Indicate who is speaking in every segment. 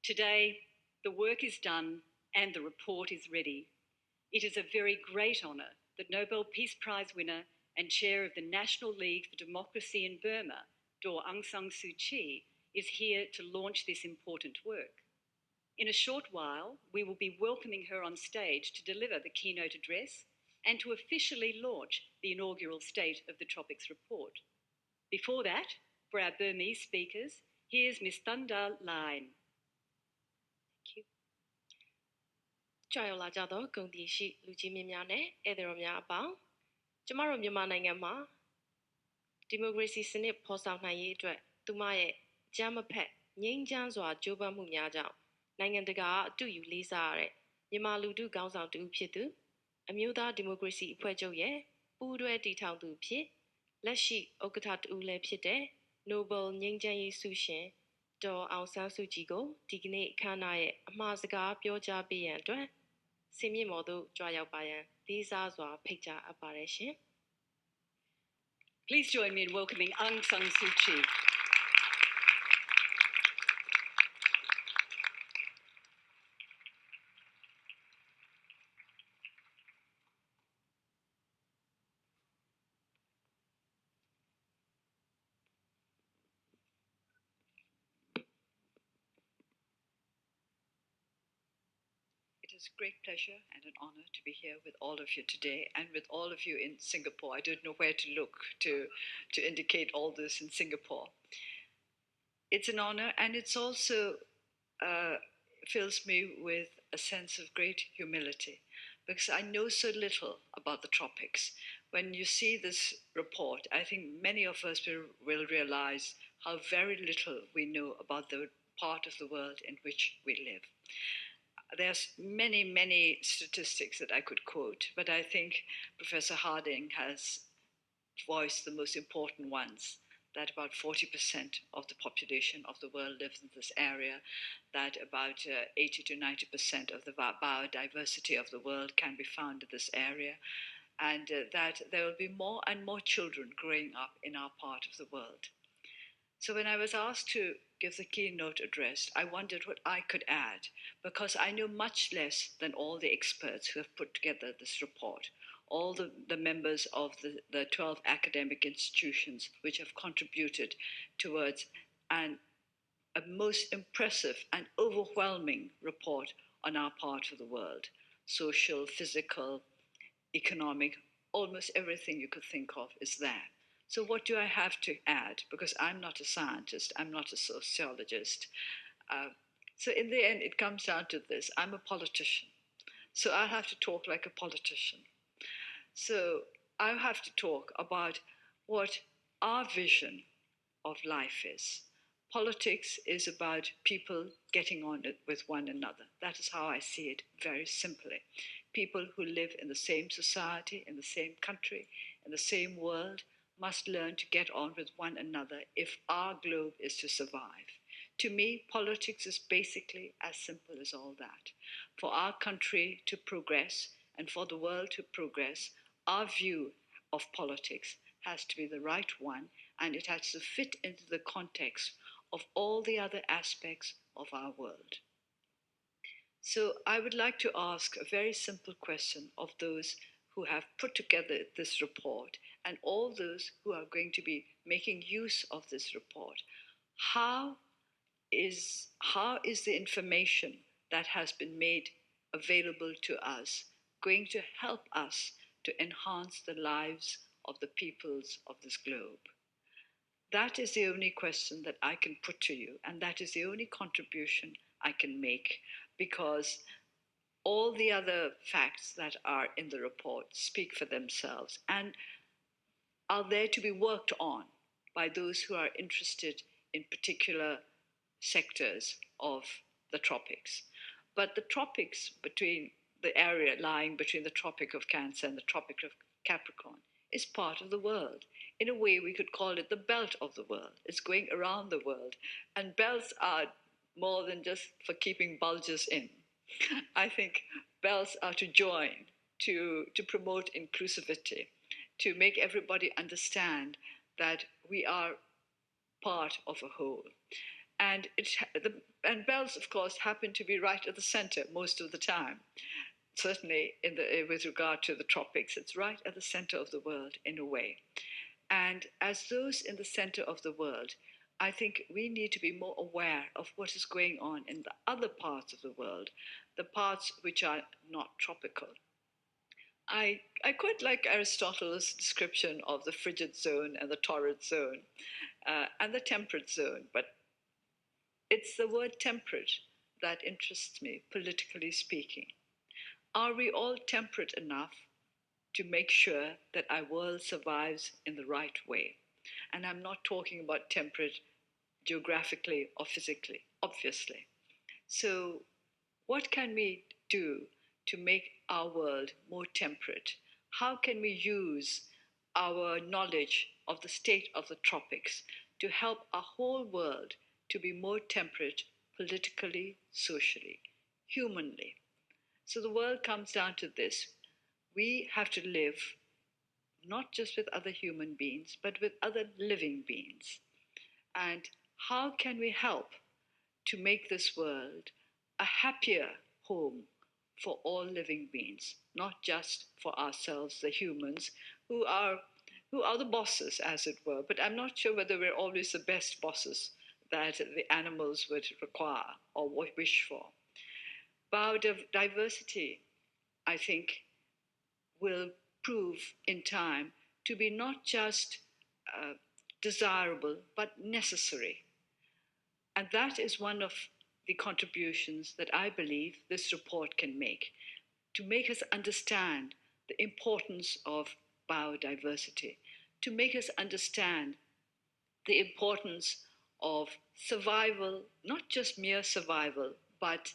Speaker 1: Today, the work is done and the report is ready. It is a very great honour that Nobel Peace Prize winner and chair of the National League for Democracy in Burma, Daw Aung San Suu Kyi, is here to launch this important work. In a short while, we will be welcoming her on stage to deliver the keynote address and to officially launch the inaugural State of the Tropics report. Before that, for our Burmese speakers, here's Ms. Thanda Line. Thank you.
Speaker 2: ကြွရောက်လာကြသောဂုဏ်တည်ရှိလူကြီးမင်းများနဲ့ဧည့်သည်တော်များအပေါင်းကျမတို့မြန်မာနိုင်ငံမှာဒီမိုကရေစီစနစ်ဖော်ဆောင်နိုင်ရေးအတွက်သူမရဲ့ကြမ်းမဖက်ငြိမ်းချမ်းစွာကြိုးပမ်းမှုများကြောင့်နိုင်ငံတကာအတူယူလေးစားရတဲ့မြန်မာလူထုခေါင်းဆောင်တူဖြစ်သူအမျိုးသားဒီမိုကရေစီအဖွဲ့ချုပ်ရဲ့ပူးတွဲတည်ထောင်သူဖြစ်လက်ရှိဥက္ကဋ္ဌတူလည်းဖြစ်တဲ့ Nobel ငြိမ်းချမ်းရေးဆုရှင်ဒေါ်အောင်ဆန်းစုကြည်ကိုဒီကနေ့အခမ်းအနားရဲ့အမှားစကားပြောကြားပေးရန်အတွက်စင်မြင့်မော်သို့ကြွရောက်ပါရန်လေးစားစွာဖိတ်ကြားအပ်ပါတယ်ရှင်
Speaker 1: Please join me in welcoming Aung San Suu Kyi. It is a great pleasure and an honor to be here with all of you today and with all of you in Singapore. I don't know where to look to indicate all this in Singapore. It's an honor, and it's also fills me with a sense of great humility because I know so little about the tropics. When you see this report, I think many of us will realize how very little we know about the part of the world in which we live. There's many statistics that I could quote, but I think Professor Harding has voiced the most important ones, that about 40% of the population of the world lives in this area, that about 80 to 90% of the biodiversity of the world can be found in this area, and that there will be more and more children growing up in our part of the world. So when I was asked to give the keynote address, I wondered what I could add, because I know much less than all the experts who have put together this report, all the members of the 12 academic institutions which have contributed towards a most impressive and overwhelming report on our part of the world, social, physical, economic, almost everything you could think of is there. So what do I have to add? Because I'm not a scientist, I'm not a sociologist. So in the end, it comes down to this. I'm a politician. So I'll have to talk like a politician. So I'll have to talk about what our vision of life is. Politics is about people getting on with one another. That is how I see it very simply. People who live in the same society, in the same country, in the same world, must learn to get on with one another if our globe is to survive. To me, politics is basically as simple as all that. For our country to progress and for the world to progress, our view of politics has to be the right one, and it has to fit into the context of all the other aspects of our world. So I would like to ask a very simple question of those who have put together this report and all those who are going to be making use of this report. How is the information that has been made available to us going to help us to enhance the lives of the peoples of this globe? That is the only question that I can put to you, and that is the only contribution I can make, because all the other facts that are in the report speak for themselves and are there to be worked on by those who are interested in particular sectors of the tropics. But the tropics, between the area lying between the Tropic of Cancer and the Tropic of Capricorn, is part of the world. In a way, we could call it the belt of the world. It's going around the world. And belts are more than just for keeping bulges in. I think belts are to join, to promote inclusivity, to make everybody understand that we are part of a whole. And and bells, of course, happen to be right at the center most of the time. Certainly, with regard to the tropics, it's right at the center of the world in a way. And as those in the center of the world, I think we need to be more aware of what is going on in the other parts of the world, the parts which are not tropical. I quite like Aristotle's description of the frigid zone and the torrid zone and the temperate zone, but it's the word temperate that interests me, politically speaking. Are we all temperate enough to make sure that our world survives in the right way? And I'm not talking about temperate geographically or physically, obviously. So, what can we do to make our world more temperate? How can we use our knowledge of the state of the tropics to help our whole world to be more temperate politically, socially, humanly? So the world comes down to this: we have to live not just with other human beings, but with other living beings. And how can we help to make this world a happier home for all living beings, not just for ourselves, the humans, who are who are the bosses, as it were. But I'm not sure whether we're always the best bosses that the animals would require or wish for. Biodiversity, I think, will prove in time to be not just uh, desirable but necessary. And that is one of the contributions that I believe this report can make to make us understand the importance of biodiversity, to make us understand the importance of survival, not just mere survival, but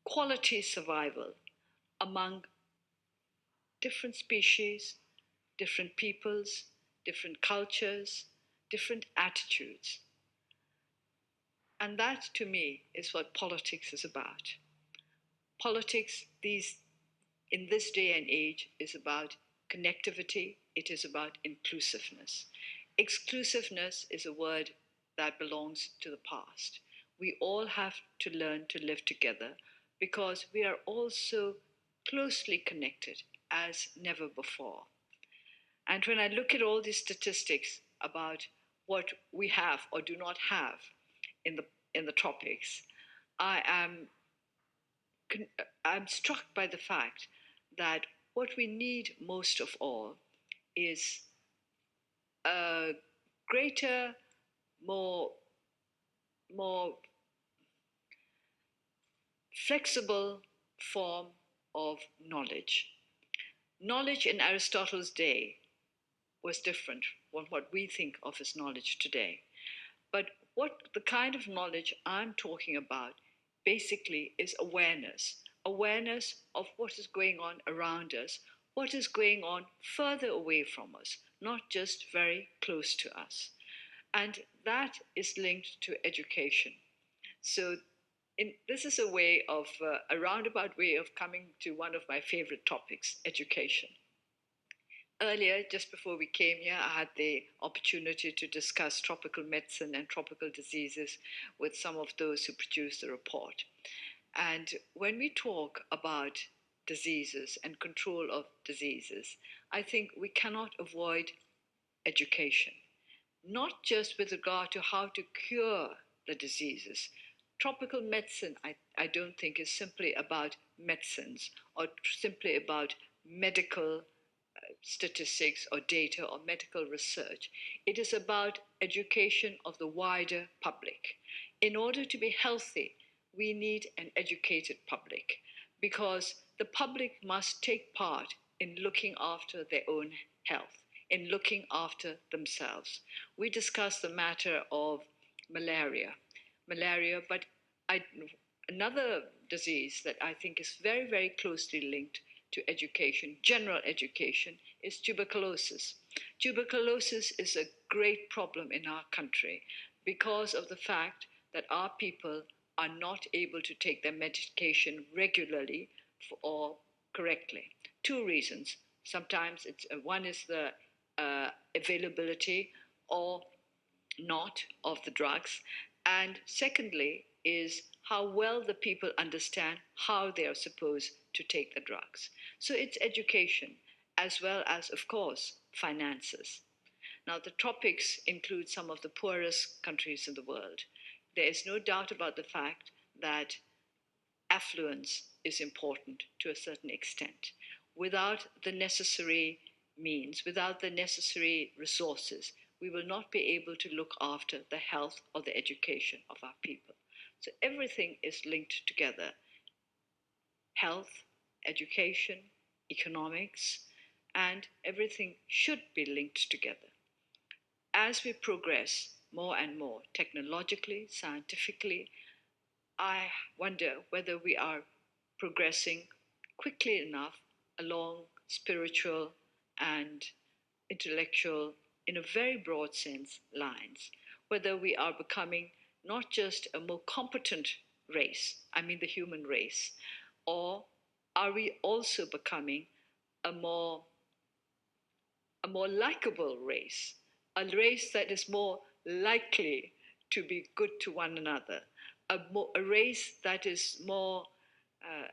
Speaker 1: quality survival among different species, different peoples, different cultures, different attitudes. And that, to me, is what politics is about. Politics, in this day and age, is about connectivity, it is about inclusiveness. Exclusiveness is a word that belongs to the past. We all have to learn to live together because we are all so closely connected as never before. And when I look at all these statistics about what we have or do not have in the tropics, I am I'm struck by the fact that what we need most of all is a greater, more more flexible form of knowledge. Knowledge in Aristotle's day was different from what we think of as knowledge today. But what the kind of knowledge I'm talking about basically is awareness of what is going on around us, what is going on further away from us, not just very close to us. And that is linked to education. So this is a roundabout way of coming to one of my favorite topics, education. Earlier, just before we came here, I had the opportunity to discuss tropical medicine and tropical diseases with some of those who produced the report. And when we talk about diseases and control of diseases, I think we cannot avoid education, not just with regard to how to cure the diseases. Tropical medicine, I don't think, is simply about medicines or simply about medical statistics or data or medical research. It is about education of the wider public. In order to be healthy, we need an educated public because the public must take part in looking after their own health, in looking after themselves. We discussed the matter of malaria, but another disease that I think is very, very closely linked to education, general education, is tuberculosis. Tuberculosis is a great problem in our country because of the fact that our people are not able to take their medication regularly or correctly. Two reasons. Sometimes one is the availability or not of the drugs, And secondly, is how well the people understand how they are supposed to take the drugs. So it's education, as well as, of course, finances. Now, the tropics include some of the poorest countries in the world. There is no doubt about the fact that affluence is important to a certain extent. Without the necessary means, without the necessary resources, we will not be able to look after the health or the education of our people. So everything is linked together: health, education, economics, and everything should be linked together. As we progress more and more technologically, scientifically, I wonder whether we are progressing quickly enough along spiritual and intellectual, in a very broad sense, lines, whether we are becoming not just a more competent race, I mean the human race, or are we also becoming a more a more likable race, a race that is more likely to be good to one another, a race that is more uh,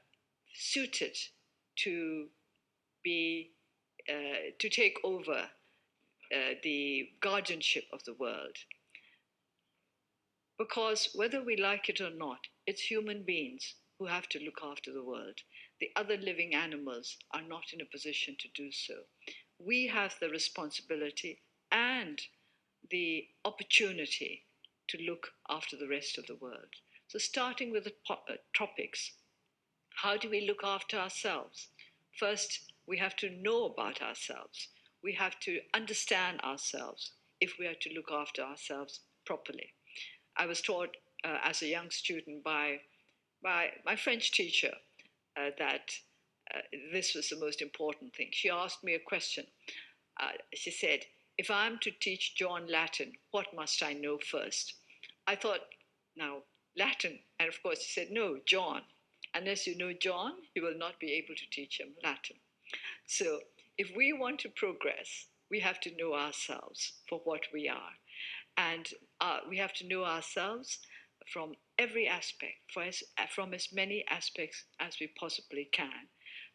Speaker 1: suited to be to take over the guardianship of the world. Because whether we like it or not, it's human beings who have to look after the world. The other living animals are not in a position to do so. We have the responsibility and the opportunity to look after the rest of the world. So, starting with the tropics, how do we look after ourselves? First, we have to know about ourselves. We have to understand ourselves if we are to look after ourselves properly. I was taught as a young student by my French teacher that this was the most important thing. She asked me a question. She said, "If I'm to teach John Latin, what must I know first?" I thought, now, Latin. And of course, she said, "No, John. Unless you know John, you will not be able to teach him Latin." So, if we want to progress, we have to know ourselves for what we are. And we have to know ourselves from every aspect, from as many aspects as we possibly can.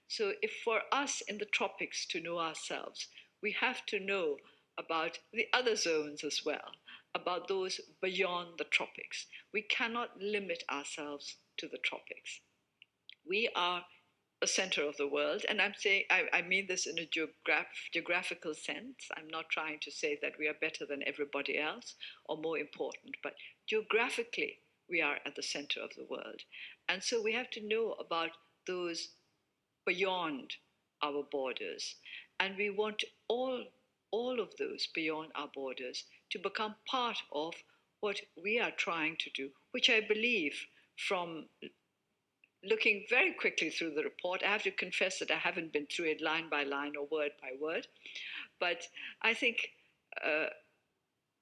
Speaker 1: So, if for us in the tropics to know ourselves, we have to know about the other zones as well, about those beyond the tropics. We cannot limit ourselves to the tropics. We are a center of the world, and I'm saying I mean this in a geographical sense. I'm not trying to say that we are better than everybody else or more important, but geographically we are at the center of the world, and so we have to know about those beyond our borders, and we want all of those beyond our borders to become part of what we are trying to do, which I believe, from looking very quickly through the report, I have to confess that I haven't been through it line by line or word by word, but I think uh,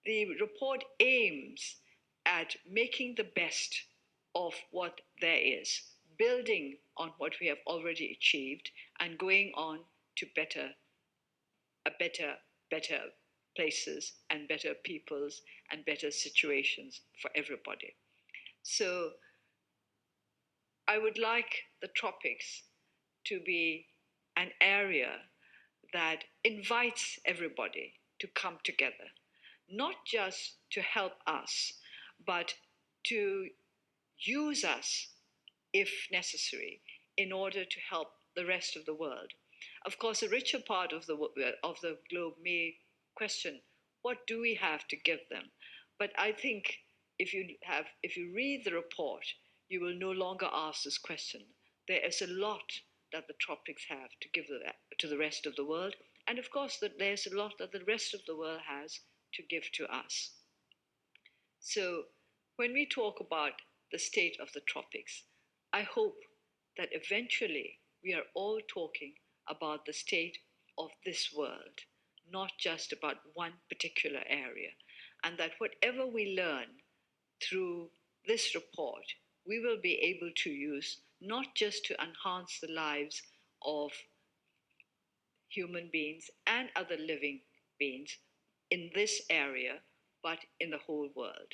Speaker 1: the report aims at making the best of what there is, building on what we have already achieved, and going on to better places and better peoples and better situations for everybody. So I would like the tropics to be an area that invites everybody to come together, not just to help us, but to use us if necessary in order to help the rest of the world. Of course, a richer part of the globe may question, what do we have to give them? But I think if you read the report, you will no longer ask this question. There is a lot that the tropics have to give to the rest of the world, and of course that there's a lot that the rest of the world has to give to us. So when we talk about the state of the tropics, I hope that eventually we are all talking about the state of this world, not just about one particular area, and that whatever we learn through this report, we will be able to use not just to enhance the lives of human beings and other living beings in this area, but in the whole world.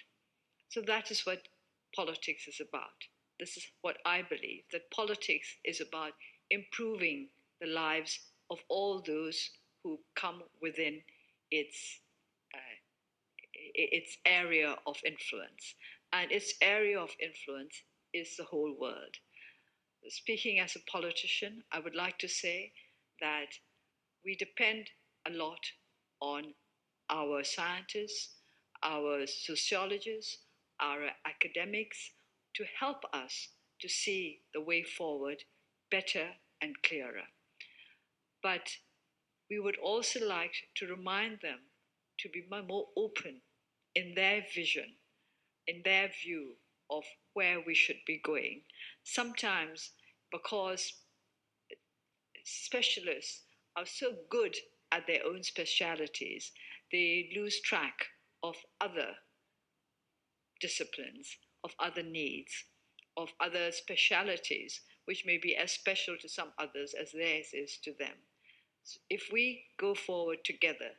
Speaker 1: So that is what politics is about. This is what I believe, that politics is about improving the lives of all those who come within its its area of influence. And its area of influence is the whole world. Speaking as a politician, I would like to say that we depend a lot on our scientists, our sociologists, our academics to help us to see the way forward better and clearer. But we would also like to remind them to be more open in their vision, in their view of where we should be going. Sometimes, because specialists are so good at their own specialities, they lose track of other disciplines, of other needs, of other specialities, which may be as special to some others as theirs is to them. So if we go forward together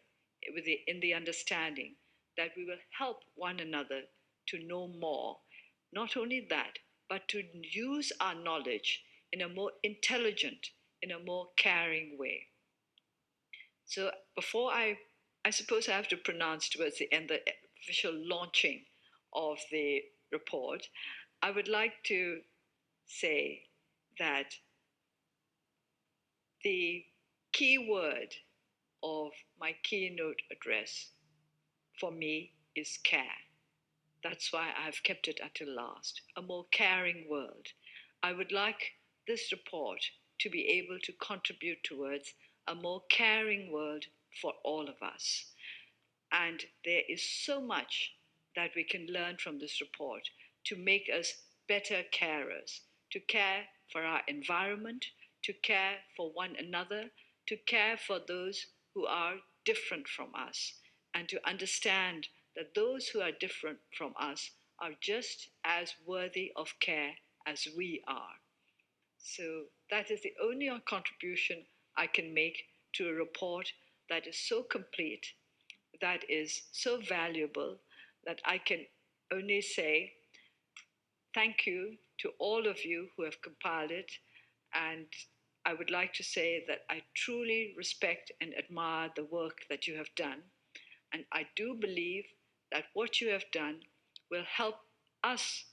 Speaker 1: in the understanding that we will help one another to know more, not only that, but to use our knowledge in a more intelligent, in a more caring way. So before I suppose I have to pronounce towards the end the official launching of the report, I would like to say that the key word of my keynote address for me is care. That's why I've kept it until last. A more caring world. I would like this report to be able to contribute towards a more caring world for all of us. And there is so much that we can learn from this report to make us better carers, to care for our environment, to care for one another, to care for those who are different from us, and to understand that those who are different from us are just as worthy of care as we are. So that is the only contribution I can make to a report that is so complete, that is so valuable, that I can only say thank you to all of you who have compiled it. And I would like to say that I truly respect and admire the work that you have done. And I do believe that what you have done will help us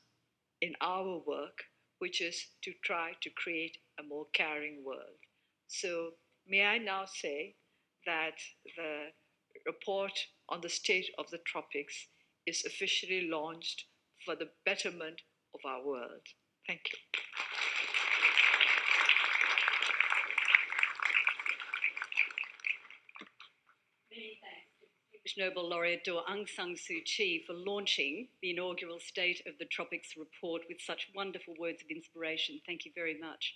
Speaker 1: in our work, which is to try to create a more caring world. So may I now say that the report on the state of the tropics is officially launched for the betterment of our world. Thank you.
Speaker 3: Many thanks to Distinguished Nobel Laureate Aung San Suu Kyi for launching the inaugural State of the Tropics report with such wonderful words of inspiration. Thank you very much.